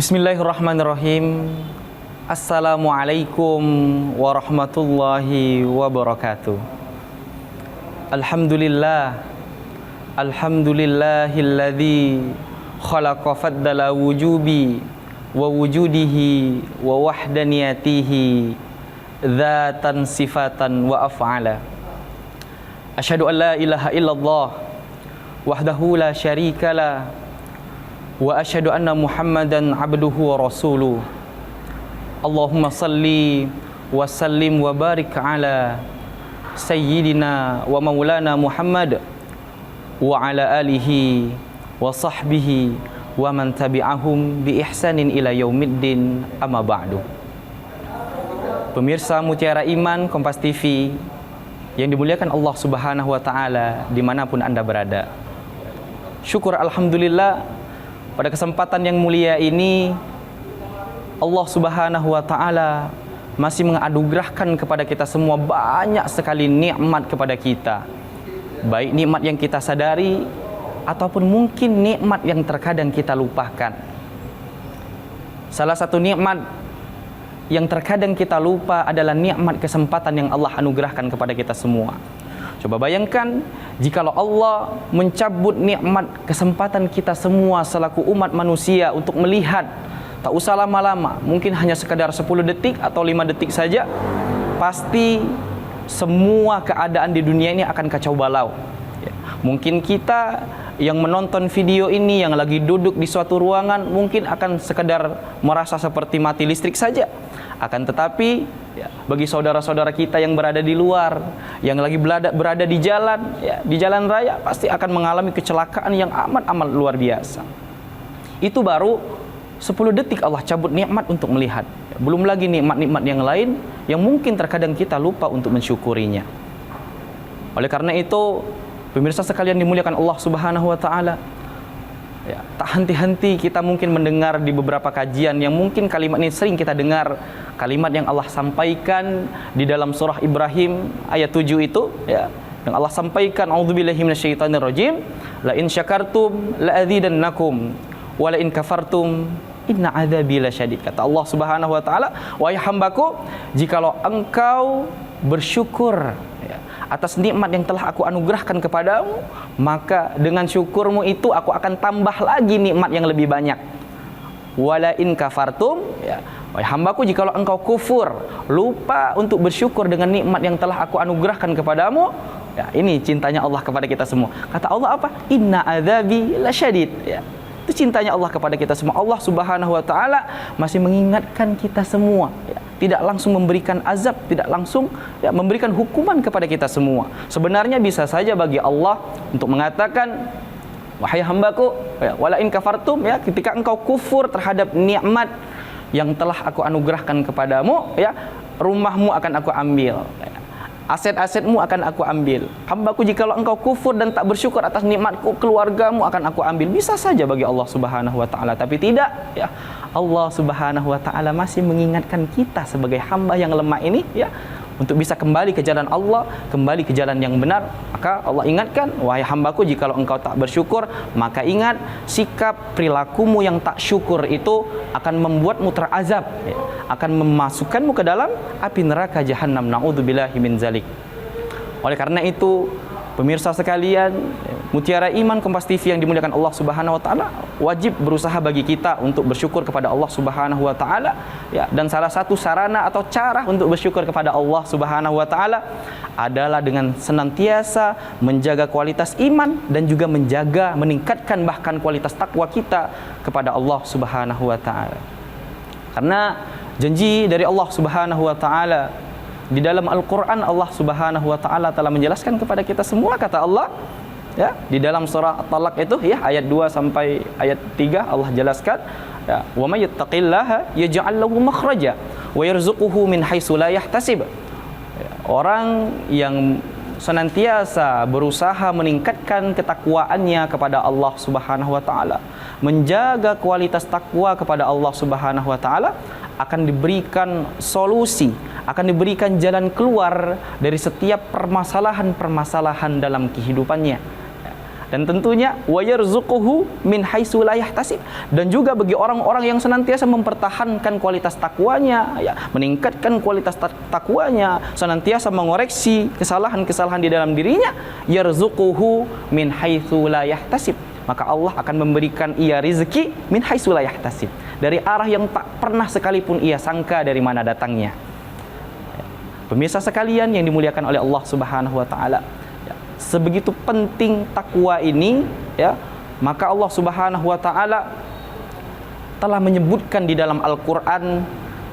Bismillahirrahmanirrahim. Assalamualaikum warahmatullahi wabarakatuh. Alhamdulillah. Alhamdulillahilladzi khalaqa faddala wujubi wa wujudihi wa wahdaniyatihi dzatan sifatan wa af'ala. Asyhadu an la ilaha illallah wahdahu la syarikalah wa asyhadu anna Muhammadan abduhu wa rasuluh. Allahumma salli wa sallim wa barik ala sayyidina wa maulana Muhammad wa ala alihi wa sahbihi wa man tabi'ahum bi ihsanin ila yaumiddin, amma ba'du. Pemirsa Mutiara Iman Kompas TV yang dimuliakan Allah Subhanahu wa taala dimanapun Anda berada. Syukur alhamdulillah, pada kesempatan yang mulia ini Allah Subhanahu wa taala masih menganugerahkan kepada kita semua banyak sekali nikmat kepada kita. Baik nikmat yang kita sadari ataupun mungkin nikmat yang terkadang kita lupakan. Salah satu nikmat yang terkadang kita lupa adalah nikmat kesempatan yang Allah anugerahkan kepada kita semua. Coba bayangkan jikalau Allah mencabut nikmat kesempatan kita semua selaku umat manusia untuk melihat, tak usah lama-lama, mungkin hanya sekadar 10 detik atau 5 detik saja, pasti semua keadaan di dunia ini akan kacau balau. Mungkin kita yang menonton video ini yang lagi duduk di suatu ruangan mungkin akan sekedar merasa seperti mati listrik saja. Akan tetapi bagi saudara-saudara kita yang berada di luar, yang lagi berada di jalan, di jalan raya, pasti akan mengalami kecelakaan yang amat luar biasa. Itu baru 10 detik Allah cabut nikmat untuk melihat. Belum lagi nikmat-nikmat yang lain yang mungkin terkadang kita lupa untuk mensyukurinya. Oleh karena itu, pemirsa sekalian dimuliakan Allah Subhanahu wa taala, tak henti-henti kita mungkin mendengar di beberapa kajian yang mungkin kalimat ini sering kita dengar, kalimat yang Allah sampaikan di dalam surah Ibrahim ayat 7 itu, yang Allah sampaikan, a'udzubillahi minasyaitonirrajim, la in syakartum la azidannakum wa la in kafartum inna adzabi lasyadid. Kata Allah Subhanahu wa taala, wahai hambaku, jikalau engkau bersyukur atas nikmat yang telah aku anugerahkan kepadamu, maka dengan syukurmu itu aku akan tambah lagi nikmat yang lebih banyak. Wala in kafartum, wahai hambaku, jikalau engkau kufur, lupa untuk bersyukur dengan nikmat yang telah aku anugerahkan kepadamu, ini cintanya Allah kepada kita semua. Kata Allah apa? Inna adzabi lasyadid. Itu cintanya Allah kepada kita semua. Allah Subhanahu wa taala masih mengingatkan kita semua, tidak langsung memberikan azab, tidak langsung memberikan hukuman kepada kita semua. Sebenarnya bisa saja bagi Allah untuk mengatakan, wahai hambaku, wala in kafartum, ketika engkau kufur terhadap nikmat yang telah aku anugerahkan kepadamu, rumahmu akan aku ambil, aset-asetmu akan aku ambil. Hambaku, jikalau engkau kufur dan tak bersyukur atas nikmatku, keluargamu akan aku ambil. Bisa saja bagi Allah Subhanahu wa taala, tapi tidak, Allah Subhanahu wa taala masih mengingatkan kita sebagai hamba yang lemah ini, untuk bisa kembali ke jalan Allah, kembali ke jalan yang benar. Maka Allah ingatkan, wahai hambaku, jikalau engkau tak bersyukur, maka ingat, sikap perilakumu yang tak syukur itu akan membuatmu terazab, akan memasukkanmu ke dalam api neraka jahanam. Na'udzubillahi min zalik. Oleh karena itu, pemirsa sekalian, Mutiara Iman Kompas TV yang dimuliakan Allah Subhanahu wa taala, wajib berusaha bagi kita untuk bersyukur kepada Allah Subhanahu wa taala, dan salah satu sarana atau cara untuk bersyukur kepada Allah Subhanahu wa taala adalah dengan senantiasa menjaga kualitas iman dan juga meningkatkan bahkan kualitas takwa kita kepada Allah Subhanahu wa taala. Karena janji dari Allah Subhanahu wa taala di dalam Al-Quran, Allah Subhanahu wa ta'ala telah menjelaskan kepada kita semua. Kata Allah, di dalam surah At-Talaq itu, ayat 2 sampai ayat 3, Allah jelaskan, wa may yattaqillaha yaj'al lahu makhraja wa yarzuquhu min haitsu la yahtasib. Orang yang senantiasa berusaha meningkatkan ketakwaannya kepada Allah Subhanahu wa ta'ala, menjaga kualitas takwa kepada Allah Subhanahu wa ta'ala, akan diberikan solusi, akan diberikan jalan keluar dari setiap permasalahan-permasalahan dalam kehidupannya. Dan tentunya wa yarzuquhu min haitsu la yahtasib. Dan juga bagi orang-orang yang senantiasa mempertahankan kualitas takwanya, ya, meningkatkan kualitas takwanya, senantiasa mengoreksi kesalahan-kesalahan di dalam dirinya, yarzuquhu min haitsu la yahtasib. Maka Allah akan memberikan ia rezeki min haitsu la yahtasib, dari arah yang tak pernah sekalipun ia sangka dari mana datangnya. Pemirsa sekalian yang dimuliakan oleh Allah Subhanahu wa taala, ya, sebegitu penting takwa ini, ya, maka Allah Subhanahu wa taala telah menyebutkan di dalam Al-Qur'an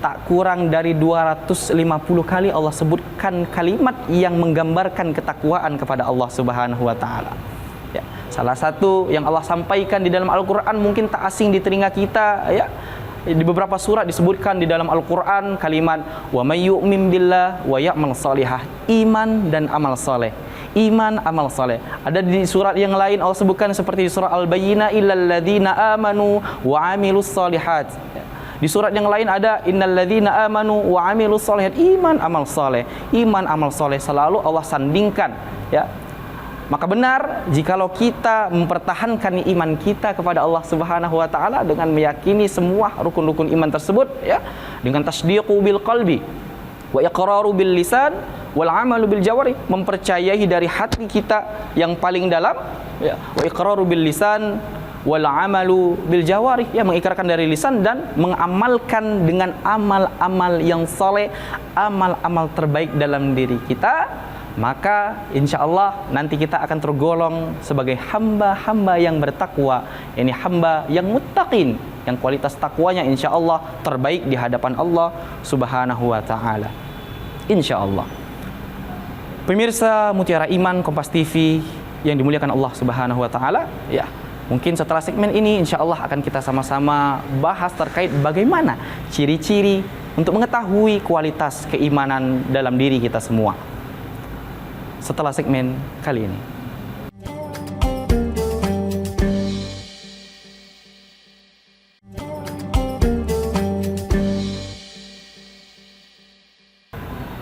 tak kurang dari 250 kali Allah sebutkan kalimat yang menggambarkan ketakwaan kepada Allah Subhanahu wa taala. Ya, salah satu yang Allah sampaikan di dalam Al-Qur'an mungkin tak asing di telinga kita, ya. Di beberapa surat disebutkan di dalam Al-Qur'an kalimat wa may yu'min billah wa ya'mal salihah, iman dan amal saleh. Iman, amal saleh. Ada di surat yang lain Allah sebutkan seperti di surah Al-Bayyinah illal ladzina amanu wa 'amilus shalihat. Di surat yang lain ada innal ladzina amanu wa 'amilus shalihat, iman, amal saleh. Iman, amal saleh selalu Allah sandingkan, ya. Maka benar jikalau kita mempertahankan iman kita kepada Allah Subhanahu wa taala dengan meyakini semua rukun-rukun iman tersebut, ya, dengan tasdiqu bil qalbi wa iqraru bil lisan wal amalu bil jawari, mempercayai dari hati kita yang paling dalam, ya, wa iqraru bil lisan wal amalu bil jawari, ya, mengikrarkan dari lisan dan mengamalkan dengan amal-amal yang saleh, amal-amal terbaik dalam diri kita. Maka insya Allah nanti kita akan tergolong sebagai hamba-hamba yang bertakwa. Ini hamba yang muttaqin, yang kualitas takwanya insya Allah terbaik di hadapan Allah Subhanahu wa ta'ala, insya Allah. Pemirsa Mutiara Iman Kompas TV yang dimuliakan Allah Subhanahu wa ta'ala, ya, mungkin setelah segmen ini insya Allah akan kita sama-sama bahas terkait bagaimana ciri-ciri untuk mengetahui kualitas keimanan dalam diri kita semua setelah segmen kali ini.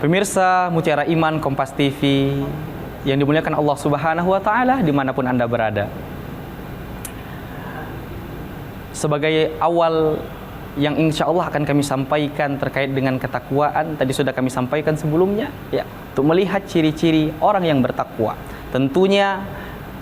Pemirsa Mutiara Iman Kompas TV yang dimuliakan Allah Subhanahu wa ta'ala dimanapun Anda berada, sebagai awal yang insya Allah akan kami sampaikan terkait dengan ketakwaan, tadi sudah kami sampaikan sebelumnya, ya, untuk melihat ciri-ciri orang yang bertakwa. Tentunya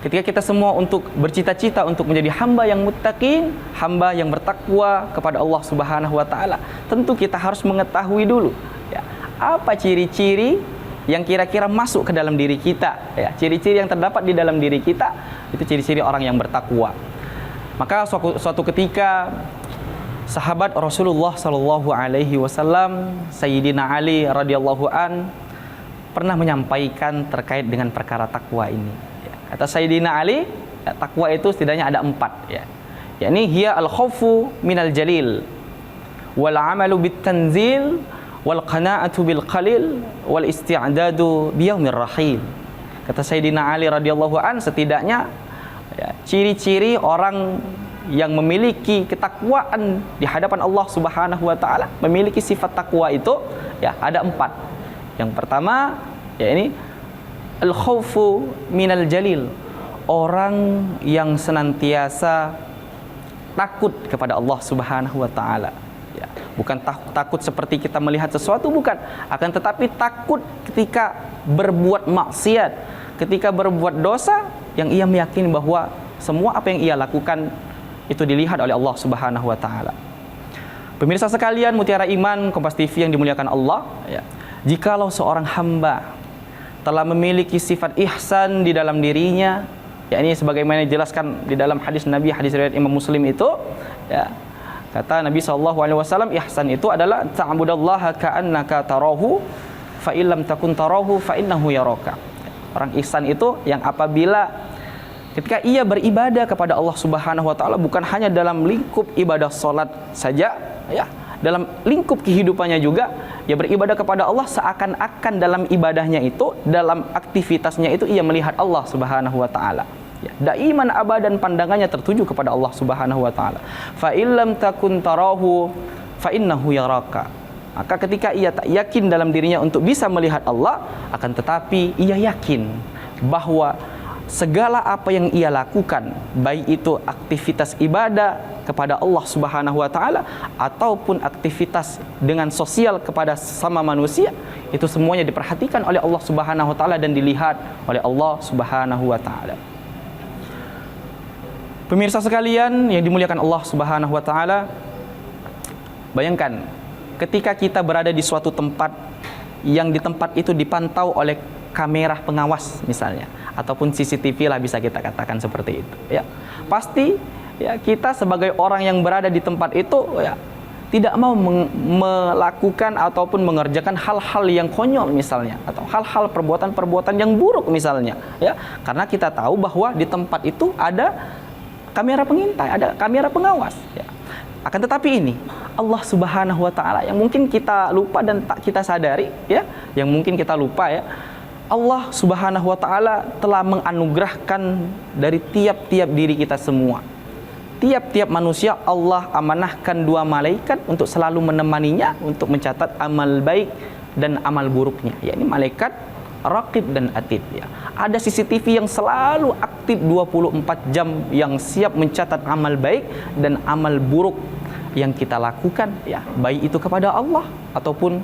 ketika kita semua untuk bercita-cita untuk menjadi hamba yang muttaqin, hamba yang bertakwa kepada Allah Subhanahu wa ta'ala, tentu kita harus mengetahui dulu, ya, apa ciri-ciri yang kira-kira masuk ke dalam diri kita, ya, ciri-ciri yang terdapat di dalam diri kita, itu ciri-ciri orang yang bertakwa. Maka suatu ketika sahabat Rasulullah sallallahu alaihi wasallam Sayyidina Ali radhiyallahu an pernah menyampaikan terkait dengan perkara takwa ini. Kata Sayyidina Ali, takwa itu setidaknya ada 4, ya. Yakni hiya al-khaufu minal jalil wal 'amalu bit tanzil wal qana'atu bil qalil wal isti'dadu bi yaumir rahil. Kata Sayyidina Ali radhiyallahu an, setidaknya, ya, ciri-ciri orang yang memiliki ketakwaan di hadapan Allah Subhanahu wa ta'ala, memiliki sifat takwa itu, ya, ada 4. Yang pertama, ya, ini al-khaufu minal jalil, orang yang senantiasa takut kepada Allah Subhanahu wa ta'ala, ya. Bukan takut seperti kita melihat sesuatu, bukan, akan tetapi takut ketika berbuat maksiat, ketika berbuat dosa, yang ia meyakini bahwa semua apa yang ia lakukan itu dilihat oleh Allah Subhanahu wa ta'ala. Pemirsa sekalian Mutiara Iman Kompas TV yang dimuliakan Allah, ya, jikalau seorang hamba telah memiliki sifat ihsan di dalam dirinya, ya, ini sebagaimana dijelaskan di dalam hadis Nabi, hadis riwayat Imam Muslim itu, ya, kata Nabi SAW, ihsan itu adalah ta'budallaha ka'annaka tarahu fa illam takun tarahu fa innahu yaraka. Orang ihsan itu yang apabila ketika ia beribadah kepada Allah Subhanahu wa ta'ala, bukan hanya dalam lingkup ibadah salat saja, ya, dalam lingkup kehidupannya juga ia beribadah kepada Allah seakan-akan dalam ibadahnya itu, dalam aktivitasnya itu ia melihat Allah Subhanahu wa ta'ala, ya, daiman abadan pandangannya tertuju kepada Allah Subhanahu wa ta'ala. Fa illam takun tarahu fa innahu yaraka. Maka ketika ia tak yakin dalam dirinya untuk bisa melihat Allah, akan tetapi ia yakin bahwa segala apa yang ia lakukan, baik itu aktivitas ibadah kepada Allah Subhanahu wa taala ataupun aktivitas dengan sosial kepada sesama manusia, itu semuanya diperhatikan oleh Allah Subhanahu wa taala dan dilihat oleh Allah Subhanahu wa taala. Pemirsa sekalian yang dimuliakan Allah Subhanahu wa taala, bayangkan ketika kita berada di suatu tempat yang di tempat itu dipantau oleh kamera pengawas misalnya, ataupun CCTV lah bisa kita katakan seperti itu ya. Pasti ya kita sebagai orang yang berada di tempat itu ya tidak mau melakukan ataupun mengerjakan hal-hal yang konyol misalnya, atau hal-hal perbuatan-perbuatan yang buruk misalnya ya, karena kita tahu bahwa di tempat itu ada kamera pengintai, ada kamera pengawas ya. Akan tetapi ini Allah Subhanahu wa taala yang mungkin kita lupa dan tak kita sadari ya, yang mungkin kita lupa ya, Allah Subhanahu wa taala telah menganugerahkan dari tiap-tiap diri kita semua. Tiap-tiap manusia Allah amanahkan 2 malaikat untuk selalu menemaninya untuk mencatat amal baik dan amal buruknya. Yakni malaikat Raqib dan Atid ya. Ada CCTV yang selalu aktif 24 jam yang siap mencatat amal baik dan amal buruk yang kita lakukan ya, baik itu kepada Allah ataupun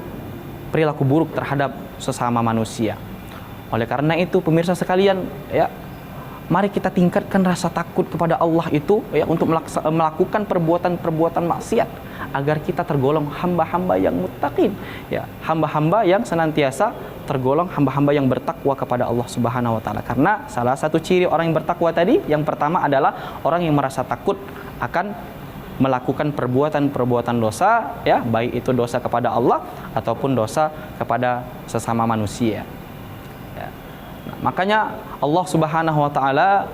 perilaku buruk terhadap sesama manusia. Oleh karena itu pemirsa sekalian ya, mari kita tingkatkan rasa takut kepada Allah itu ya, untuk melakukan perbuatan-perbuatan maksiat agar kita tergolong hamba-hamba yang muttaqin ya, hamba-hamba yang senantiasa tergolong hamba-hamba yang bertakwa kepada Allah Subhanahu wa taala. Karena salah satu ciri orang yang bertakwa tadi yang pertama adalah orang yang merasa takut akan melakukan perbuatan-perbuatan dosa ya, baik itu dosa kepada Allah ataupun dosa kepada sesama manusia. Nah, makanya Allah Subhanahu wa taala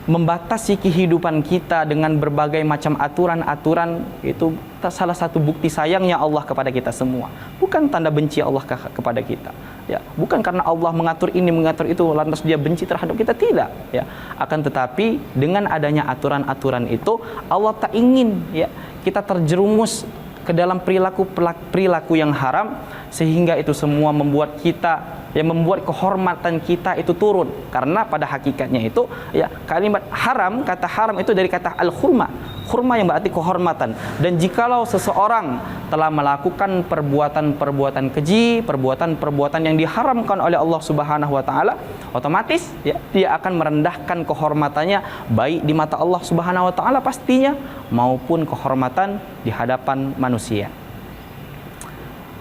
membatasi kehidupan kita dengan berbagai macam aturan-aturan. Itu salah satu bukti sayangnya Allah kepada kita semua. Bukan tanda benci Allah kepada kita. Ya, bukan karena Allah mengatur ini, mengatur itu, lantas dia benci terhadap kita, tidak. Ya, akan tetapi dengan adanya aturan-aturan itu, Allah tak ingin ya kita terjerumus ke dalam perilaku yang haram, sehingga itu semua membuat kita membuat kehormatan kita itu turun. Karena pada hakikatnya itu ya, kalimat haram, kata haram itu dari kata al-khurma, khurma yang berarti kehormatan. Dan jikalau seseorang telah melakukan perbuatan-perbuatan keji, perbuatan-perbuatan yang diharamkan oleh Allah Subhanahu wa taala, otomatis ya dia akan merendahkan kehormatannya baik di mata Allah Subhanahu wa taala pastinya maupun kehormatan di hadapan manusia.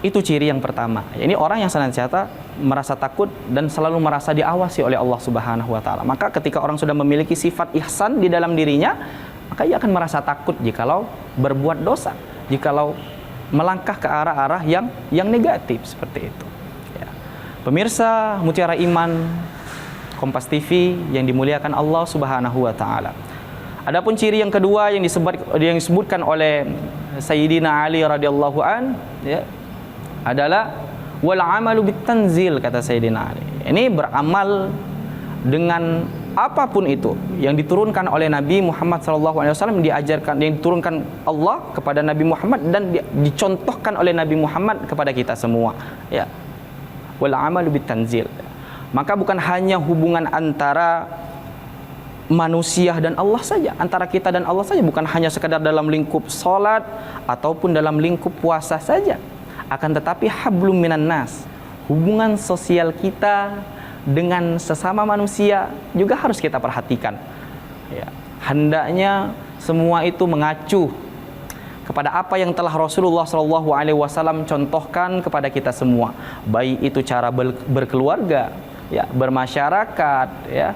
Itu ciri yang pertama. Ini orang yang senantiasa merasa takut dan selalu merasa diawasi oleh Allah Subhanahu wa taala. Maka ketika orang sudah memiliki sifat ihsan di dalam dirinya, maka ia akan merasa takut jikalau berbuat dosa, jikalau melangkah ke arah-arah yang negatif seperti itu. Ya. Pemirsa Mutiara Iman Kompas TV yang dimuliakan Allah Subhanahu wa taala. Adapun ciri yang kedua yang disebutkan oleh Sayyidina Ali radhiyallahu an ya, adalah wal amalu bitanzil, kata Sayyidina Ali. Ini beramal dengan apapun itu yang diturunkan oleh Nabi Muhammad SAW, diajarkan, yang diturunkan Allah kepada Nabi Muhammad dan dicontohkan oleh Nabi Muhammad kepada kita semua ya. Wal amalu bitanzil, maka bukan hanya hubungan antara manusia dan Allah saja, antara kita dan Allah saja, bukan hanya sekadar dalam lingkup salat ataupun dalam lingkup puasa saja, akan tetapi hablum minan nas, hubungan sosial kita dengan sesama manusia juga harus kita perhatikan ya. Hendaknya semua itu mengacu kepada apa yang telah Rasulullah SAW contohkan kepada kita semua, baik itu cara berkeluarga ya, bermasyarakat ya,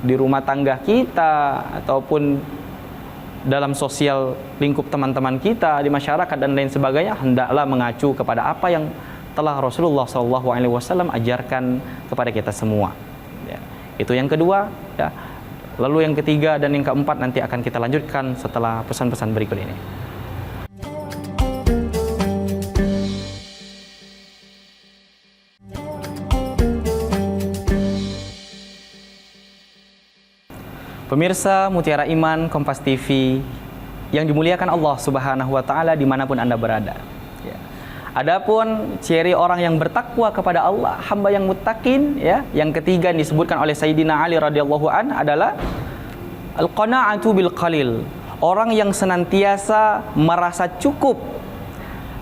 di rumah tangga kita ataupun dalam sosial lingkup teman-teman kita di masyarakat dan lain sebagainya, hendaklah mengacu kepada apa yang telah Rasulullah SAW ajarkan kepada kita semua ya. Itu yang kedua ya. Lalu yang ketiga dan yang keempat nanti akan kita lanjutkan setelah pesan-pesan berikut ini. Pemirsa Mutiara Iman Kompas TV yang dimuliakan Allah Subhanahu wa taala dimanapun Anda berada ya. Adapun ciri orang yang bertakwa kepada Allah, hamba yang muttaqin, ya, yang ketiga yang disebutkan oleh Sayyidina Ali radhiyallahu an adalah al-qana'atu bil qalil. Orang yang senantiasa merasa cukup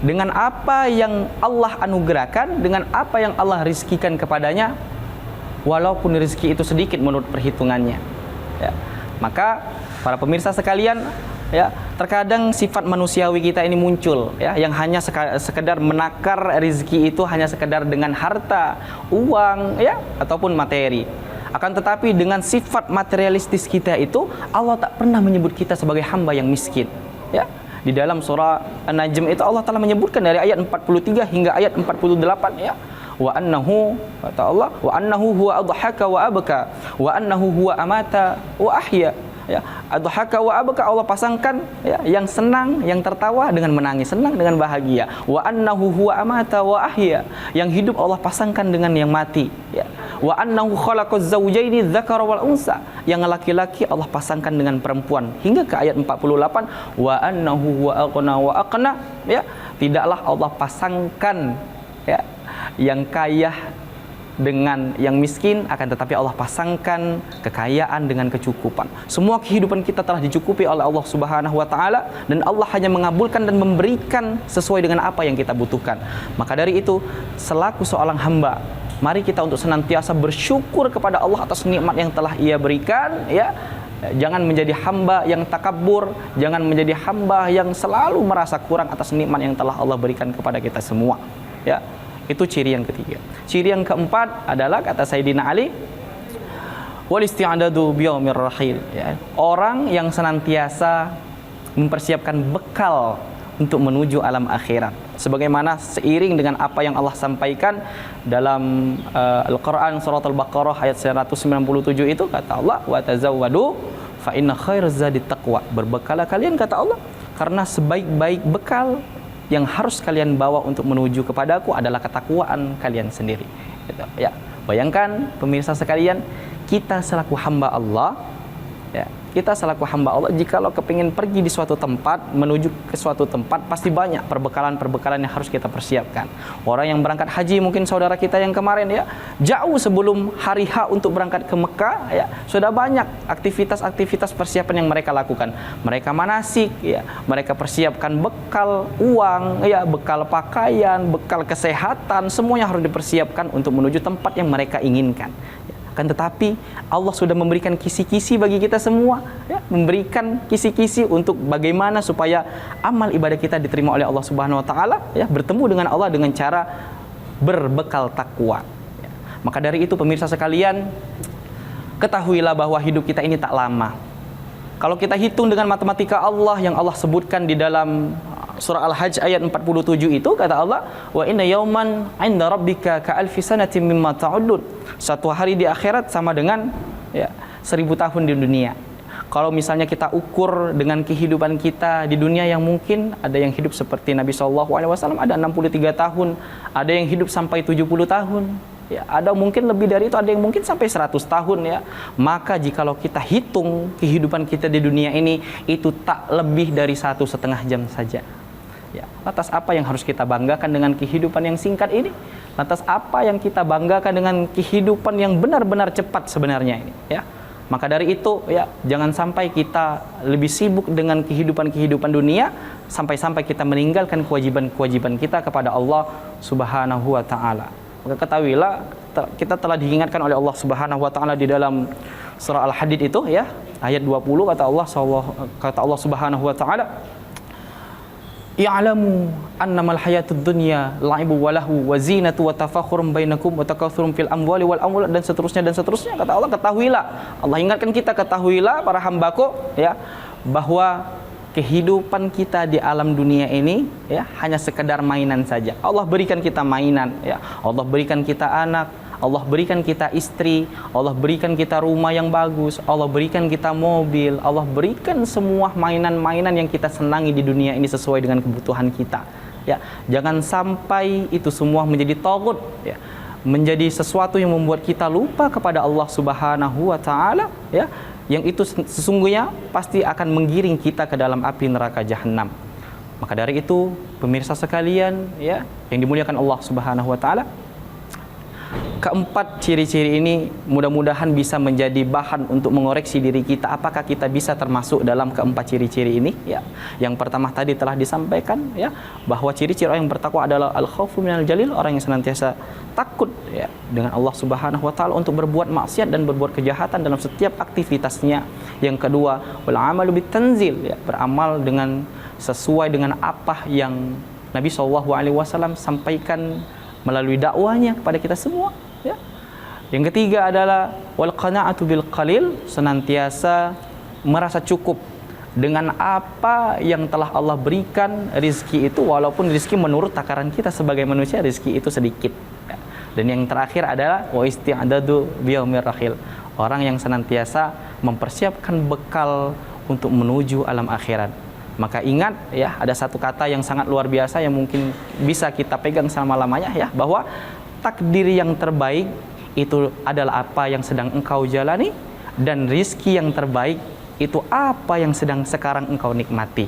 dengan apa yang Allah anugerahkan, dengan apa yang Allah rizkikan kepadanya, walaupun rezeki itu sedikit menurut perhitungannya. Ya. Maka para pemirsa sekalian, ya, terkadang sifat manusiawi kita ini muncul, ya, yang hanya sekedar menakar rezeki itu hanya sekedar dengan harta, uang, ya, ataupun materi. Akan tetapi dengan sifat materialistis kita itu, Allah tak pernah menyebut kita sebagai hamba yang miskin, ya. Di dalam surah An-Najm itu Allah telah menyebutkan dari ayat 43 hingga ayat 48, ya. Wa annahu, kata Allah, wa annahu huwa adhaka wa abka wa annahu huwa amata wa ahya. Ya, adhaka wa abka, Allah pasangkan, ya, yang senang, yang tertawa dengan menangis, senang dengan bahagia. Wa annahu huwa amata wa ahya, yang hidup Allah pasangkan dengan yang mati, ya. Wa annahu khalaqaz zawjaini dzakara wal unsa, yang laki-laki Allah pasangkan dengan perempuan, hingga ke ayat 48. Wa annahu huwa aghna wa aqna, ya, tidaklah Allah pasangkan, ya, yang kaya dengan yang miskin, akan tetapi Allah pasangkan kekayaan dengan kecukupan. Semua kehidupan kita telah dicukupi oleh Allah Subhanahu wa taala, dan Allah hanya mengabulkan dan memberikan sesuai dengan apa yang kita butuhkan. Maka dari itu, selaku seorang hamba, mari kita untuk senantiasa bersyukur kepada Allah atas nikmat yang telah Ia berikan, ya. Jangan menjadi hamba yang takabur, jangan menjadi hamba yang selalu merasa kurang atas nikmat yang telah Allah berikan kepada kita semua, ya. Itu ciri yang ketiga. Ciri yang keempat adalah, kata Sayyidina Ali, wal isti'adadu biyaumir rahil, ya. Orang yang senantiasa mempersiapkan bekal untuk menuju alam akhirat. Sebagaimana seiring dengan apa yang Allah sampaikan dalam Al-Qur'an surat Al-Baqarah ayat 197 itu, kata Allah, wa tazawwadu fa inna khairaz zadi taqwa. Berbekalah kalian, kata Allah, karena sebaik-baik bekal yang harus kalian bawa untuk menuju kepadaku adalah ketakwaan kalian sendiri. Gitu, ya. Bayangkan pemirsa sekalian, kita selaku hamba Allah, ya, kita selaku hamba Allah, jikalau kepingin pergi di suatu tempat, menuju ke suatu tempat, pasti banyak perbekalan-perbekalan yang harus kita persiapkan. Orang yang berangkat haji, mungkin saudara kita yang kemarin, ya, jauh sebelum hari H untuk berangkat ke Mekah, ya, sudah banyak aktivitas-aktivitas persiapan yang mereka lakukan. Mereka manasik, ya, mereka persiapkan bekal uang, ya, bekal pakaian, bekal kesehatan, semuanya harus dipersiapkan untuk menuju tempat yang mereka inginkan. Kan tetapi Allah sudah memberikan kisi-kisi bagi kita semua, ya, memberikan kisi-kisi untuk bagaimana supaya amal ibadah kita diterima oleh Allah Subhanahu wa taala, ya, bertemu dengan Allah dengan cara berbekal takwa, ya. Maka dari itu pemirsa sekalian, ketahuilah bahwa hidup kita ini tak lama. Kalau kita hitung dengan matematika Allah yang Allah sebutkan di dalam surah Al-Hajj ayat 47 itu, kata Allah, wa inna yauman 'inda rabbika ka'alfi sanatin mimma ta'uddun. Satu hari di akhirat sama dengan, ya, 1000 tahun di dunia. Kalau misalnya kita ukur dengan kehidupan kita di dunia, yang mungkin ada yang hidup seperti Nabi SAW, ada 63 tahun, ada yang hidup sampai 70 tahun, ya, ada mungkin lebih dari itu, ada yang mungkin sampai 100 tahun, ya. Maka jikalau kita hitung kehidupan kita di dunia ini, itu tak lebih dari 1,5 jam saja. Ya, lantas apa yang harus kita banggakan dengan kehidupan yang singkat ini? Lantas apa yang kita banggakan dengan kehidupan yang benar-benar cepat sebenarnya ini, ya? Maka dari itu, ya, jangan sampai kita lebih sibuk dengan kehidupan dunia sampai-sampai kita meninggalkan kewajiban-kewajiban kita kepada Allah Subhanahu wa taala. Maka ketahuilah, kita telah diingatkan oleh Allah Subhanahu wa taala di dalam surah Al-Hadid itu, ya, ayat 20, kata Allah Subhanahu wa taala, "I'lamu annamal hayatud dunya la'ibu wa lahu wa zinatu wa tafakhurum bainakum wa takatsurum fil amwali wal amwal," dan seterusnya, kata Allah. Ketahuilah, Allah ingatkan kita, ketahuilah para hambaku, ya, bahwa kehidupan kita di alam dunia ini, ya, hanya sekedar mainan saja. Allah berikan kita mainan, ya. Allah berikan kita anak, Allah berikan kita istri, Allah berikan kita rumah yang bagus, Allah berikan kita mobil, Allah berikan semua mainan-mainan yang kita senangi di dunia ini sesuai dengan kebutuhan kita, ya. Jangan sampai itu semua menjadi taghut, ya, menjadi sesuatu yang membuat kita lupa kepada Allah Subhanahu wa taala, ya, yang itu sesungguhnya pasti akan menggiring kita ke dalam api neraka jahanam. Maka dari itu, pemirsa sekalian ya, yang dimuliakan Allah Subhanahu wa taala, keempat ciri-ciri ini mudah-mudahan bisa menjadi bahan untuk mengoreksi diri kita, apakah kita bisa termasuk dalam keempat ciri-ciri ini ya. Yang pertama tadi telah disampaikan ya, bahwa ciri-ciri orang yang bertakwa adalah al-khaufu minal jalil, orang yang senantiasa takut ya dengan Allah Subhanahu wa taala untuk berbuat maksiat dan berbuat kejahatan dalam setiap aktivitasnya. Yang kedua, wal amalu bitanzil ya, beramal dengan sesuai dengan apa yang Nabi SAW sampaikan melalui dakwanya kepada kita semua ya. Yang ketiga adalah wal qana'atu bil qalil, senantiasa merasa cukup dengan apa yang telah Allah berikan rizki itu, walaupun rizki menurut takaran kita sebagai manusia rizki itu sedikit ya. Dan yang terakhir adalah wa isti'dadu biyaumir rahil, orang yang senantiasa mempersiapkan bekal untuk menuju alam akhirat. Maka ingat ya, ada satu kata yang sangat luar biasa yang mungkin bisa kita pegang selama-lamanya ya, bahwa takdir yang terbaik itu adalah apa yang sedang engkau jalani, dan rizki yang terbaik itu apa yang sedang sekarang engkau nikmati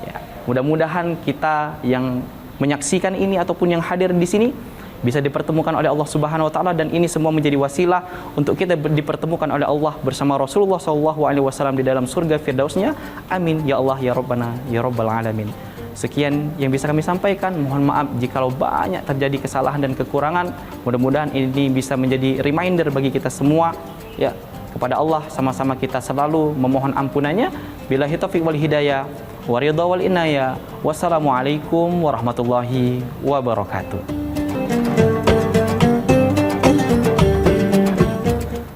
ya. Mudah-mudahan kita yang menyaksikan ini ataupun yang hadir di sini bisa dipertemukan oleh Allah Subhanahu wa taala, dan ini semua menjadi wasilah untuk kita dipertemukan oleh Allah bersama Rasulullah SAW di dalam surga firdausnya. Amin ya Allah ya Rabbana ya Rabbal alamin. Sekian yang bisa kami sampaikan. Mohon maaf jikalau banyak terjadi kesalahan dan kekurangan. Mudah-mudahan ini bisa menjadi reminder bagi kita semua ya, kepada Allah sama-sama kita selalu memohon ampunannya. Billahi taufiq wal hidayah wa ridha wal inayah. Wassalamualaikum warahmatullahi wabarakatuh.